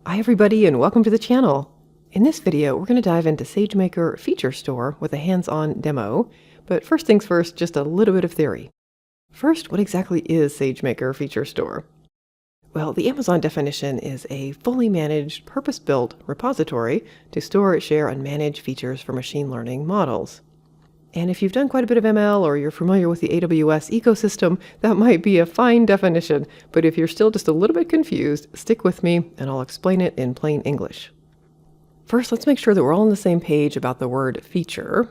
Hi everybody and welcome to the channel. In this video, we're going to dive into SageMaker Feature Store with a hands-on demo. But first things first, just a little bit of theory. First, what exactly is SageMaker Feature Store? Well, the Amazon definition is a fully managed, purpose-built repository to store, share, and manage features for machine learning models. And if you've done quite a bit of ML or you're familiar with the AWS ecosystem, that might be a fine definition. But if you're still just a little bit confused, stick with me and I'll explain it in plain English. First, let's make sure that we're all on the same page about the word feature.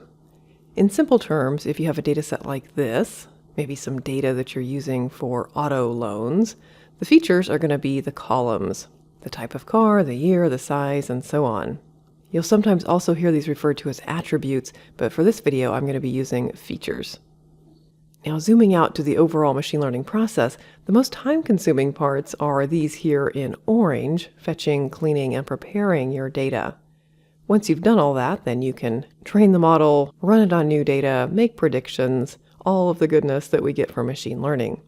In simple terms, if you have a data set like this, maybe some data that you're using for auto loans, the features are going to be the columns, the type of car, the year, the size, and so on. You'll sometimes also hear these referred to as attributes, but for this video, I'm going to be using features. Now, zooming out to the overall machine learning process, the most time-consuming parts are these here in orange, fetching, cleaning, and preparing your data. Once you've done all that, then you can train the model, run it on new data, make predictions, all of the goodness that we get from machine learning.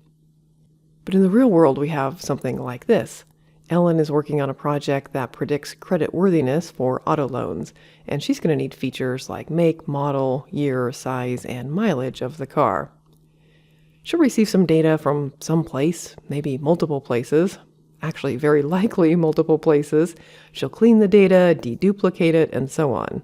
But in the real world, we have something like this. Ellen is working on a project that predicts creditworthiness for auto loans, and she's going to need features like make, model, year, size, and mileage of the car. She'll receive some data from some place, maybe multiple places, actually very likely multiple places. She'll clean the data, deduplicate it, and so on.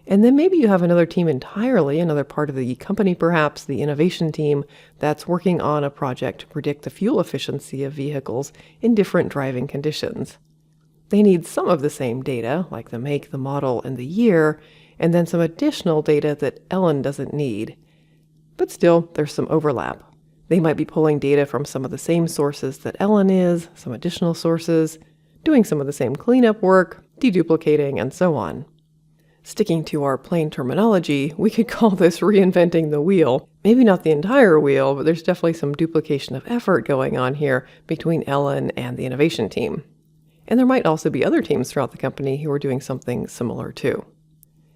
And then maybe you have another team entirely, another part of the company perhaps, the innovation team, that's working on a project to predict the fuel efficiency of vehicles in different driving conditions. They need some of the same data, like the make, the model, and the year, and then some additional data that Ellen doesn't need. But still, there's some overlap. They might be pulling data from some of the same sources that Ellen is, some additional sources, doing some of the same cleanup work, deduplicating, and so on. Sticking to our plain terminology, we could call this reinventing the wheel. Maybe not the entire wheel, but there's definitely some duplication of effort going on here between Ellen and the innovation team. And there might also be other teams throughout the company who are doing something similar too.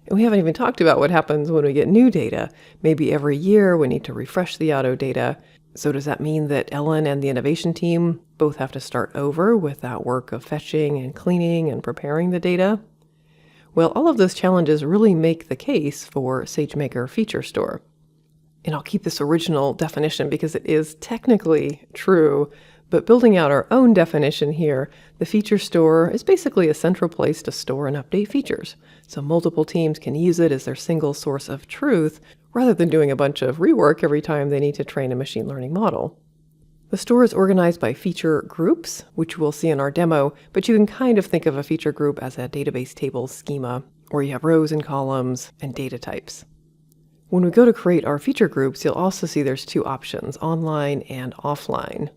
And we haven't even talked about what happens when we get new data. Maybe every year we need to refresh the auto data. So does that mean that Ellen and the innovation team both have to start over with that work of fetching and cleaning and preparing the data? Well, all of those challenges really make the case for SageMaker Feature Store. And I'll keep this original definition because it is technically true, but building out our own definition here, the Feature Store is basically a central place to store and update features. So multiple teams can use it as their single source of truth, rather than doing a bunch of rework every time they need to train a machine learning model. The store is organized by feature groups, which we'll see in our demo, but you can kind of think of a feature group as a database table schema, where you have rows and columns and data types. When we go to create our feature groups, you'll also see there's two options, online and offline.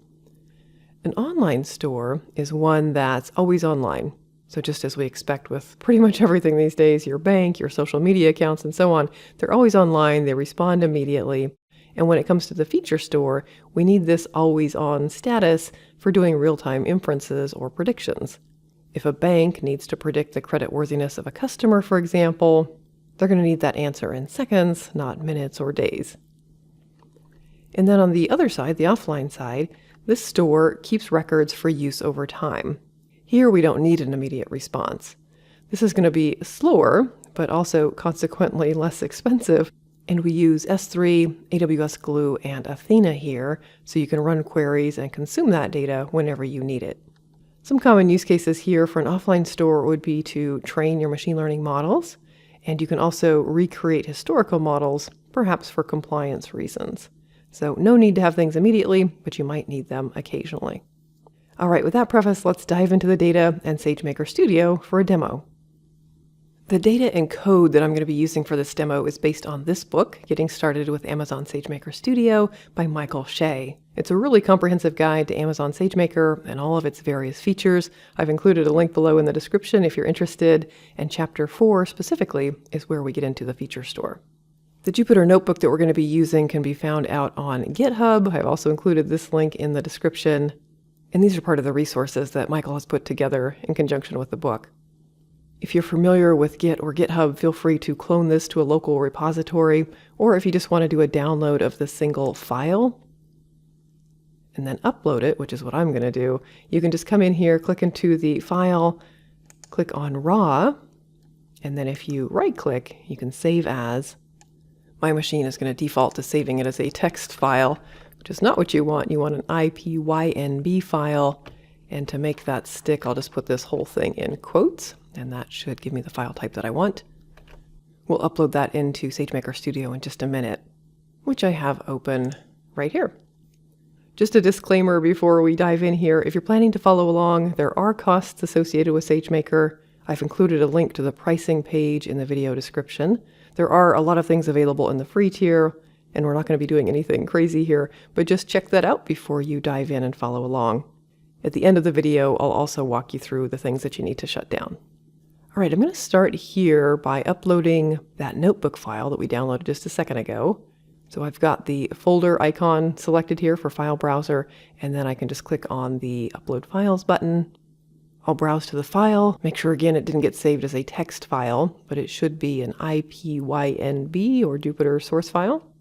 An online store is one that's always online. So just as we expect with pretty much everything these days, your bank, your social media accounts, and so on, they're always online, they respond immediately. And when it comes to the feature store, we need this always-on status for doing real-time inferences or predictions. If a bank needs to predict the creditworthiness of a customer, for example, they're going to need that answer in seconds, not minutes or days. And then on the other side, the offline side, this store keeps records for use over time. Here we don't need an immediate response. This is going to be slower, but also consequently less expensive. And we use S3, AWS Glue, and Athena here, so you can run queries and consume that data whenever you need it. Some common use cases here for an offline store would be to train your machine learning models, and you can also recreate historical models, perhaps for compliance reasons. So no need to have things immediately, but you might need them occasionally. All right, with that preface, let's dive into the data and SageMaker Studio for a demo. The data and code that I'm going to be using for this demo is based on this book, Getting Started with Amazon SageMaker Studio by Hsieh. It's a really comprehensive guide to Amazon SageMaker and all of its various features. I've included a link below in the description if you're interested, and Chapter 4 specifically is where we get into the feature store. The Jupyter Notebook that we're going to be using can be found out on GitHub. I've also included this link in the description, and these are part of the resources that Michael has put together in conjunction with the book. If you're familiar with Git or GitHub, feel free to clone this to a local repository, or if you just want to do a download of the single file. and then upload it, which is what I'm going to do, you can just come in here, click into the file, click on raw, and then if you right-click, you can save as. My machine is going to default to saving it as a text file, which is not what you want. You want an IPYNB file, and to make that stick, I'll just put this whole thing in quotes, and that should give me the file type that I want. We'll upload that into SageMaker Studio in just a minute, which I have open right here. Just a disclaimer before we dive in here, if you're planning to follow along, there are costs associated with SageMaker. I've included a link to the pricing page in the video description. There are a lot of things available in the free tier, and we're not going to be doing anything crazy here, but just check that out before you dive in and follow along. At the end of the video, I'll also walk you through the things that you need to shut down. All right, I'm going to start here by uploading that notebook file that we downloaded just a second ago. So I've got the folder icon selected here for File Browser, and then I can just click on the Upload Files button. I'll browse to the file, make sure again it didn't get saved as a text file, but it should be an IPYNB or Jupyter source file,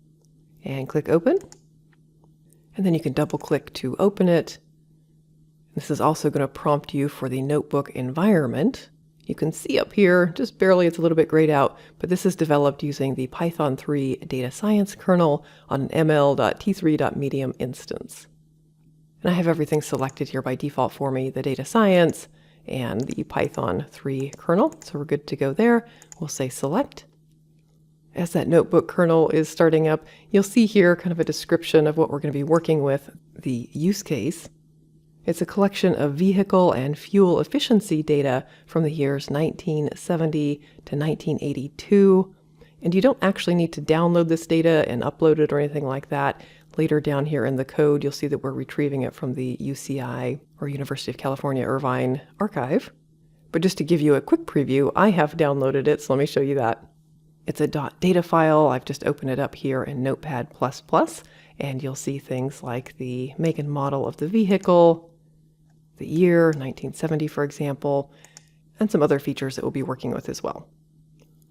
and click Open. And then you can double click to open it. This is also going to prompt you for the notebook environment. You can see up here, just barely, it's a little bit grayed out, but this is developed using the Python 3 data science kernel on an ml.t3.medium instance. And I have everything selected here by default for me, the data science and the Python 3 kernel. So we're good to go there. We'll say select. As that notebook kernel is starting up, you'll see here kind of a description of what we're going to be working with, the use case. It's a collection of vehicle and fuel efficiency data from the years 1970 to 1982. And you don't actually need to download this data and upload it or anything like that. Later down here in the code, you'll see that we're retrieving it from the UCI, or University of California, Irvine archive. But just to give you a quick preview, I have downloaded it, so let me show you that. It's a .data file. I've just opened it up here in Notepad++, and you'll see things like the make and model of the vehicle, the year, 1970, for example, and some other features that we'll be working with as well.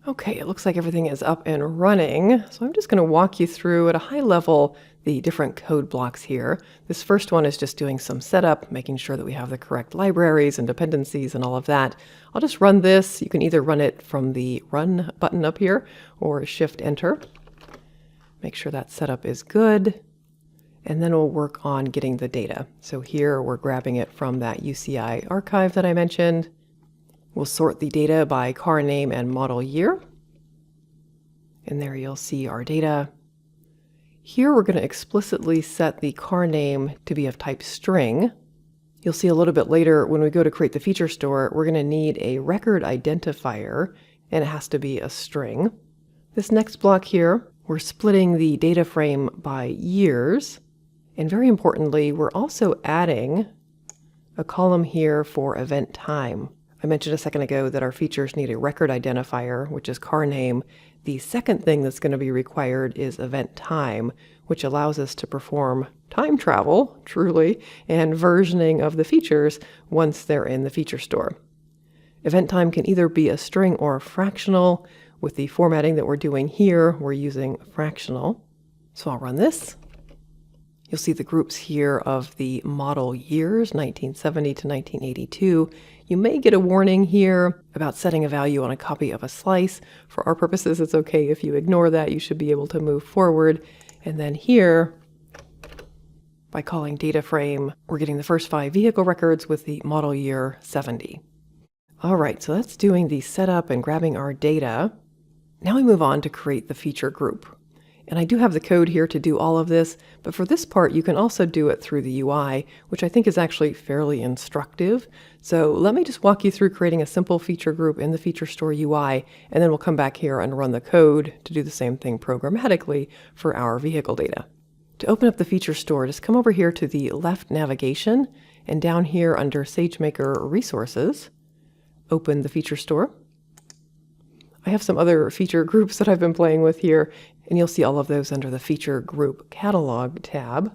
Okay, it looks like everything is up and running, so I'm just going to walk you through at a high level the different code blocks here. This first one is just doing some setup, making sure that we have the correct libraries and dependencies and all of that. I'll just run this. You can either run it from the Run button up here or Shift-Enter. Make sure that setup is good, and then we'll work on getting the data. So here we're grabbing it from that UCI archive that I mentioned. We'll sort the data by car name and model year. And there you'll see our data. Here we're going to explicitly set the car name to be of type string. You'll see a little bit later when we go to create the feature store, we're going to need a record identifier, and it has to be a string. This next block here, we're splitting the data frame by years. And very importantly, we're also adding a column here for event time. I mentioned a second ago that our features need a record identifier, which is car name. The second thing that's going to be required is event time, which allows us to perform time travel, truly, and versioning of the features once they're in the feature store. Event time can either be a string or a fractional. With the formatting that we're doing here, we're using fractional. So I'll run this. You'll see the groups here of the model years, 1970 to 1982. You may get a warning here about setting a value on a copy of a slice. For our purposes, it's okay if you ignore that. You should be able to move forward. And then here, by calling data frame, we're getting the first 5 vehicle records with the model year 70. All right, so that's doing the setup and grabbing our data. Now we move on to create the feature group. And I do have the code here to do all of this, but for this part, you can also do it through the UI, which I think is actually fairly instructive. So let me just walk you through creating a simple feature group in the Feature Store UI, and then we'll come back here and run the code to do the same thing programmatically for our vehicle data. To open up the Feature Store, just come over here to the left navigation, and down here under SageMaker Resources, open the Feature Store. I have some other feature groups that I've been playing with here, and you'll see all of those under the Feature Group Catalog tab.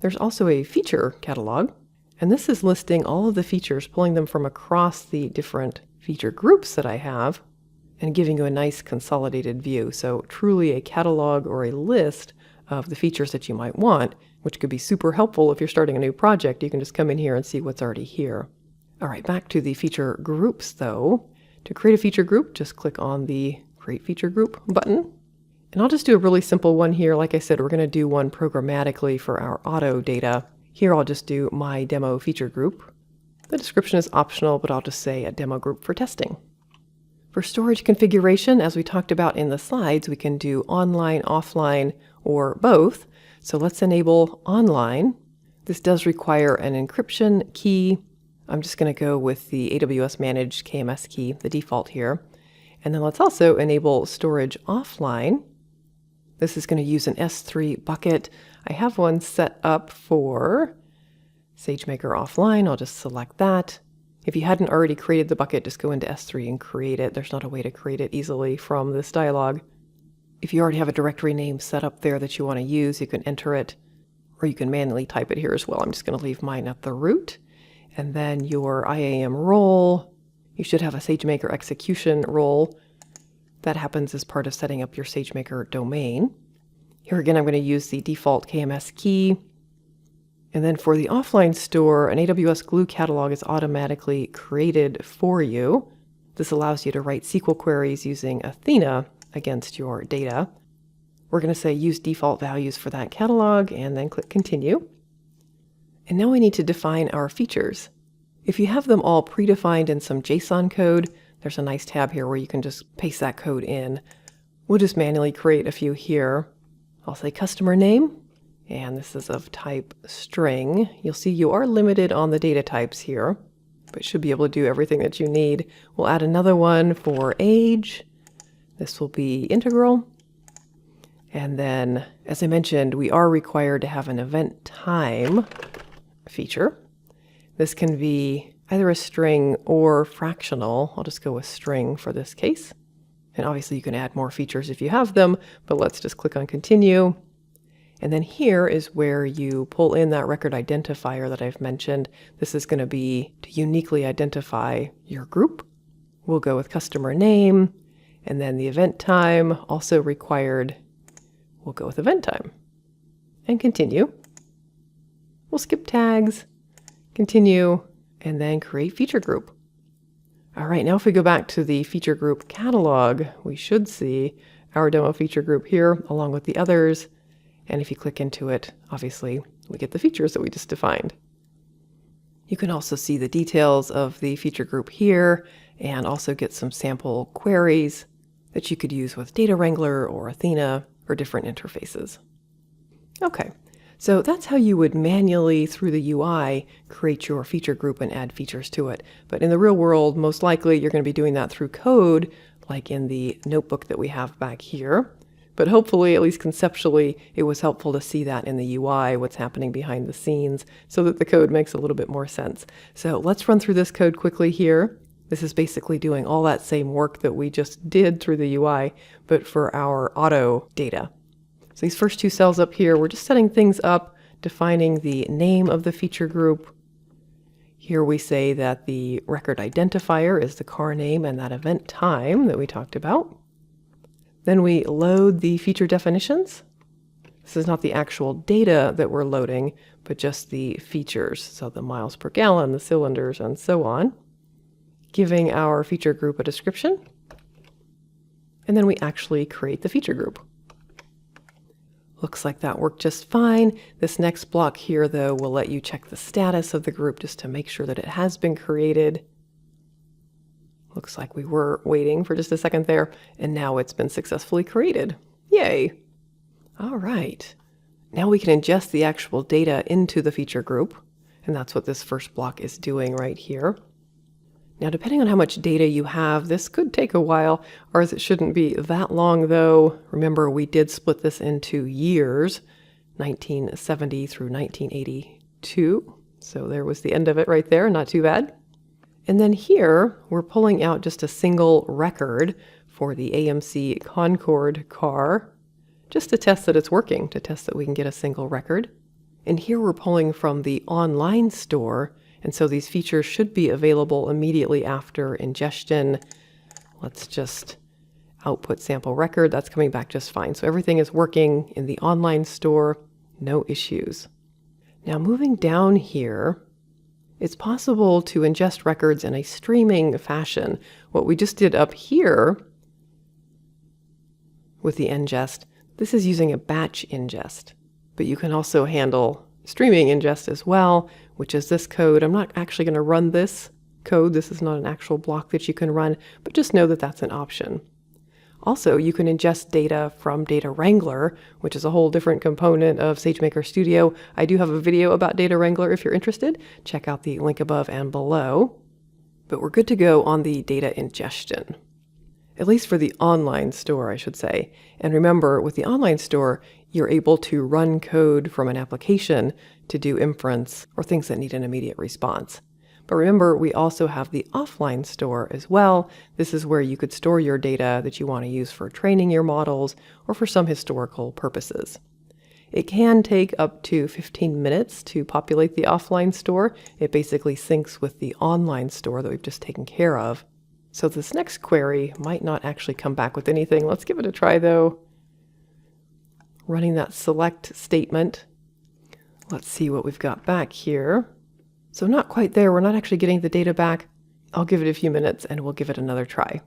There's also a Feature Catalog, and this is listing all of the features, pulling them from across the different feature groups that I have, and giving you a nice consolidated view. So truly a catalog or a list of the features that you might want which could be super helpful if you're starting a new project. You can just come in here and see what's already here. All right, back to the feature groups though. To create a feature group, just click on the Create Feature Group button. And I'll just do a really simple one here. Like I said, we're going to do one programmatically for our auto data. Here I'll just do my demo feature group. The description is optional, but I'll just say a demo group for testing. For storage configuration, as we talked about in the slides, we can do online, offline, or both. So let's enable online. This does require an encryption key. I'm just going to go with the AWS Managed KMS key, the default here. And then let's also enable storage offline. This is going to use an S3 bucket. I have one set up for SageMaker Offline. I'll just select that. If you hadn't already created the bucket, just go into S3 and create it. There's not a way to create it easily from this dialog. If you already have a directory name set up there that you want to use, you can enter it, or you can manually type it here as well. I'm just going to leave mine at the root. And then your IAM role, you should have a SageMaker execution role. That happens as part of setting up your SageMaker domain. Here again, I'm going to use the default KMS key. And then for the offline store, an AWS Glue catalog is automatically created for you. This allows you to write SQL queries using Athena against your data. We're going to say use default values for that catalog and then click continue. And now we need to define our features. If you have them all predefined in some JSON code, there's a nice tab here where you can just paste that code in. We'll just manually create a few here. I'll say customer name, and this is of type string. You'll see you are limited on the data types here, but should be able to do everything that you need. We'll add another one for age. This will be integral. And then, as I mentioned, we are required to have an event time feature. This can be either a string or fractional. I'll just go with string for this case. And obviously you can add more features if you have them, but let's just click on continue. And then here is where you pull in that record identifier that I've mentioned. This is going to be to uniquely identify your group. We'll go with customer name, and then the event time also required. We'll go with event time and continue. We'll skip tags, continue, and then create feature group. All right, now if we go back to the feature group catalog, we should see our demo feature group here along with the others. And if you click into it, obviously we get the features that we just defined. You can also see the details of the feature group here and also get some sample queries that you could use with Data Wrangler or Athena or different interfaces. Okay, so that's how you would manually, through the UI, create your feature group and add features to it. But in the real world, most likely you're going to be doing that through code, like in the notebook that we have back here. But hopefully, at least conceptually, it was helpful to see that in the UI, what's happening behind the scenes, so that the code makes a little bit more sense. So let's run through this code quickly here. This is basically doing all that same work that we just did through the UI, but for our auto data. So these first two cells up here, we're just setting things up, defining the name of the feature group. Here we say that the record identifier is the car name and that event time that we talked about. Then we load the feature definitions. This is not the actual data that we're loading, but just the features. So the miles per gallon, the cylinders, and so on. Giving our feature group a description. And then we actually create the feature group. Looks like that worked just fine. This next block here, though, will let you check the status of the group just to make sure that it has been created. Looks like we were waiting for just a second there, and now it's been successfully created. Yay! All right. Now we can ingest the actual data into the feature group, and that's what this first block is doing right here. Now, depending on how much data you have, this could take a while. Ours, it shouldn't be that long, though. Remember, we did split this into years, 1970 through 1982. So there was the end of it right there. Not too bad. And then here, we're pulling out just a single record for the AMC Concorde car, just to test that it's working, to test that we can get a single record. And here we're pulling from the online store, and so these features should be available immediately after ingestion. Let's just output sample record. That's coming back just fine. So everything is working in the online store, no issues. Now moving down here, it's possible to ingest records in a streaming fashion. What we just did up here with the ingest, this is using a batch ingest. But you can also handle streaming ingest as well, which is this code. I'm not actually going to run this code. This is not an actual block that you can run, but just know that that's an option. Also, you can ingest data from Data Wrangler, which is a whole different component of SageMaker Studio. I do have a video about Data Wrangler if you're interested. Check out the link above and below. But we're good to go on the data ingestion, at least for the online store, I should say. And remember, with the online store, you're able to run code from an application to do inference or things that need an immediate response. But remember, we also have the offline store as well. This is where you could store your data that you want to use for training your models or for some historical purposes. It can take up to 15 minutes to populate the offline store. It basically syncs with the online store that we've just taken care of. So this next query might not actually come back with anything. Let's give it a try though. Running that select statement. Let's see what we've got back here. So not quite there. We're not actually getting the data back. I'll give it a few minutes and we'll give it another try.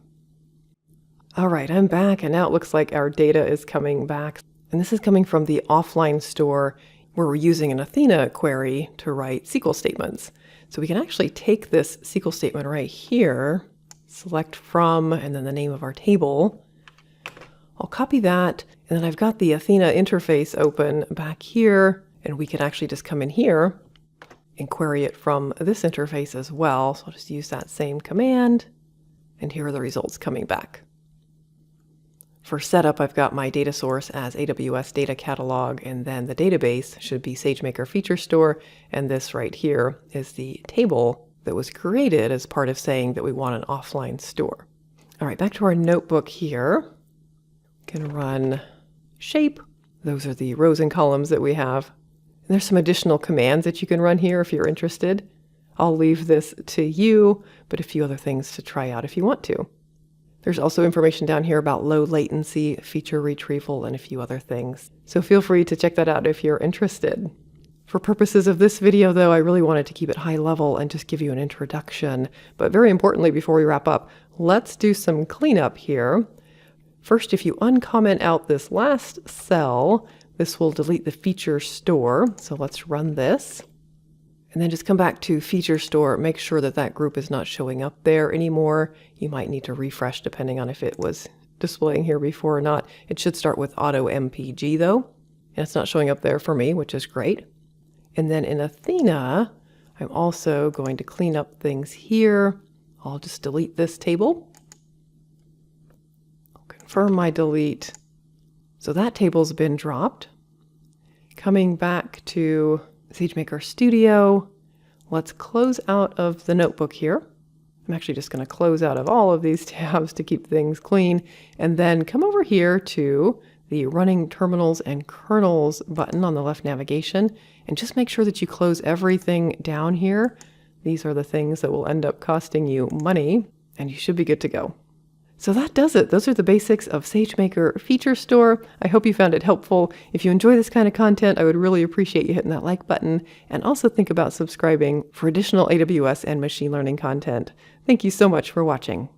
All right, I'm back and now it looks like our data is coming back. And this is coming from the offline store where we're using an Athena query to write SQL statements. So we can actually take this SQL statement right here, select from, and then the name of our table. I'll copy that, and then I've got the Athena interface open back here, and we can actually just come in here and query it from this interface as well. So I'll just use that same command, and here are the results coming back. For setup, I've got my data source as AWS Data Catalog, and then the database should be SageMaker Feature Store, and this right here is the table that was created as part of saying that we want an offline store. All right, back to our notebook here. We can run shape. Those are the rows and columns that we have. And there's some additional commands that you can run here if you're interested. I'll leave this to you, but a few other things to try out if you want to. There's also information down here about low latency, feature retrieval, and a few other things. So feel free to check that out if you're interested. For purposes of this video, though, I really wanted to keep it high level and just give you an introduction. But very importantly, before we wrap up, let's do some cleanup here. First, if you uncomment out this last cell, this will delete the feature store. So let's run this. And then just come back to Feature Store. Make sure that that group is not showing up there anymore. You might need to refresh depending on if it was displaying here before or not. It should start with Auto MPG though. And it's not showing up there for me, which is great. And then in Athena, I'm also going to clean up things here. I'll just delete this table. I'll confirm my delete. So that table's been dropped. Coming back to SageMaker Studio, let's close out of the notebook here. I'm actually just going to close out of all of these tabs to keep things clean, and then come over here to the Running Terminals and Kernels button on the left navigation, and just make sure that you close everything down here. These are the things that will end up costing you money, and you should be good to go. So that does it. Those are the basics of SageMaker Feature Store. I hope you found it helpful. If you enjoy this kind of content, I would really appreciate you hitting that like button, and also think about subscribing for additional AWS and machine learning content. Thank you so much for watching.